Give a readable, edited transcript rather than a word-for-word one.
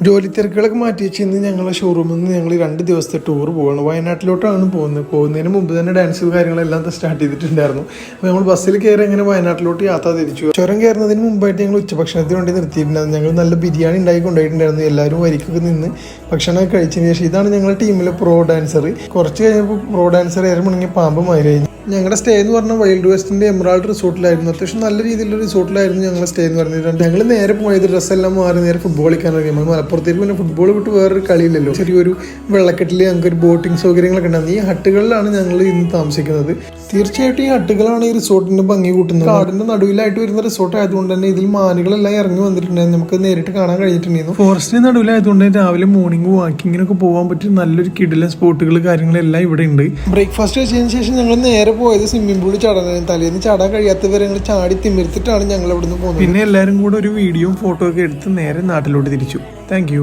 ജോലി തിരക്കുകളൊക്കെ മാറ്റി വെച്ച് ഇന്ന് ഞങ്ങളുടെ ഷോറൂമിൽ നിന്ന് ഞങ്ങൾ 2 ദിവസത്തെ ടൂർ പോവുകയാണ്. വയനാട്ടിലോട്ടാണ് പോകുന്നതിന് മുമ്പ് തന്നെ ഡാൻസ് കാര്യങ്ങളെല്ലാം സ്റ്റാർട്ട് ചെയ്തിട്ടുണ്ടായിരുന്നു. അപ്പോൾ നമ്മൾ ബസ്സിൽ കയറി അങ്ങനെ വയനാട്ടിലോട്ട് യാത്ര തിരിച്ചു. ചുരം കയറുന്നതിന് മുമ്പായിട്ട് ഞങ്ങൾ ഉച്ചഭക്ഷണത്തിന് വേണ്ടി നിർത്തിയിട്ടുണ്ടായിരുന്നു. ഞങ്ങൾ നല്ല ബിരിയാണി ഉണ്ടാക്കി കൊണ്ടുപോയിട്ടുണ്ടായിരുന്നു. എല്ലാവരും വരിക്കൊക്കെ നിന്ന് ഭക്ഷണമൊക്കെ കഴിച്ചതിന് ശേഷം ഇതാണ് ഞങ്ങളുടെ ടീമിലെ പ്രോ ഡാൻസർ. കുറച്ച് കഴിഞ്ഞപ്പോൾ പ്രോ ഡാൻസർ ഇറമുണങ്ങിയ പാമ്പ് മാറി കഴിഞ്ഞു. ഞങ്ങളുടെ സ്റ്റേ എന്ന് പറഞ്ഞാൽ വൈൽഡ് വെസ്റ്റിൻ്റെ എമറാൾഡ് റിസോർട്ടിലായിരുന്നു. അത്യാവശ്യം നല്ല രീതിയിലുള്ള റിസോർട്ടിലായിരുന്നു ഞങ്ങളുടെ സ്റ്റേ എന്ന് പറഞ്ഞിട്ടുണ്ട്. ഞങ്ങൾ നേരെ പോയത് ഡ്രസ്സെല്ലാം മാറി നേരെ ഫുട്ബോൾ കളിക്കാൻ ഇറങ്ങി. നമ്മൾ മലപ്പുറത്തേക്ക് പിന്നെ ഫുട്ബോൾ വിട്ട് വേറൊരു കളിയില്ലല്ലോ. ചെറിയൊരു വെള്ളക്കെട്ടിൽ ഞങ്ങൾക്കൊരു ബോട്ടിംഗ് സൗകര്യങ്ങളൊക്കെ ഉണ്ടായിരുന്നു. ഈ ഹട്ടുകളിലാണ് ഞങ്ങൾ ഇന്ന് താമസിക്കുന്നത്. തീർച്ചയായിട്ടും ഈ ഹട്ടുകളാണ് ഈ റിസോർട്ടിന്റെ ഭംഗി കൂട്ടുന്നത്. കാടിന്റെ നടുവിലായിട്ട് വരുന്ന റിസോർട്ട് ആയതുകൊണ്ട് തന്നെ ഇതിൽ മാനുകളെല്ലാം ഇറങ്ങി വന്നിട്ടുണ്ടായിരുന്നു. നമുക്ക് നേരിട്ട് കാണാൻ കഴിഞ്ഞിട്ടുണ്ടായിരുന്നു. ഫോറസ്റ്റിന് നടുവിലായതുകൊണ്ട് രാവിലെ മോർണിംഗ് വാക്കിങ്ങിനൊക്കെ പോകാൻ പറ്റിയ നല്ലൊരു കിടിലൻ സ്പോട്ടുകൾ കാര്യങ്ങളെല്ലാം ഇവിടെ ഉണ്ട്. ബ്രേക്ക്ഫാസ്റ്റ് കഴിച്ചതിന് ശേഷം ഞങ്ങൾ നേരെ പോയത് സ്വിമ്മിംഗ് പൂളിൽ ചാടാനായിരുന്നു. തലേന്ന് ചാടാൻ കഴിയാത്തവരെ ഞങ്ങൾ ചാടി തിമിർത്തിട്ടാണ് ഞങ്ങൾ ഇവിടുന്ന് പോകുന്നത്. പിന്നെ എല്ലാവരും കൂടെ ഒരു വീഡിയോയും ഫോട്ടോ ഒക്കെ എടുത്ത് നേരെ നാട്ടിലോട്ട് തിരിച്ചു. താങ്ക്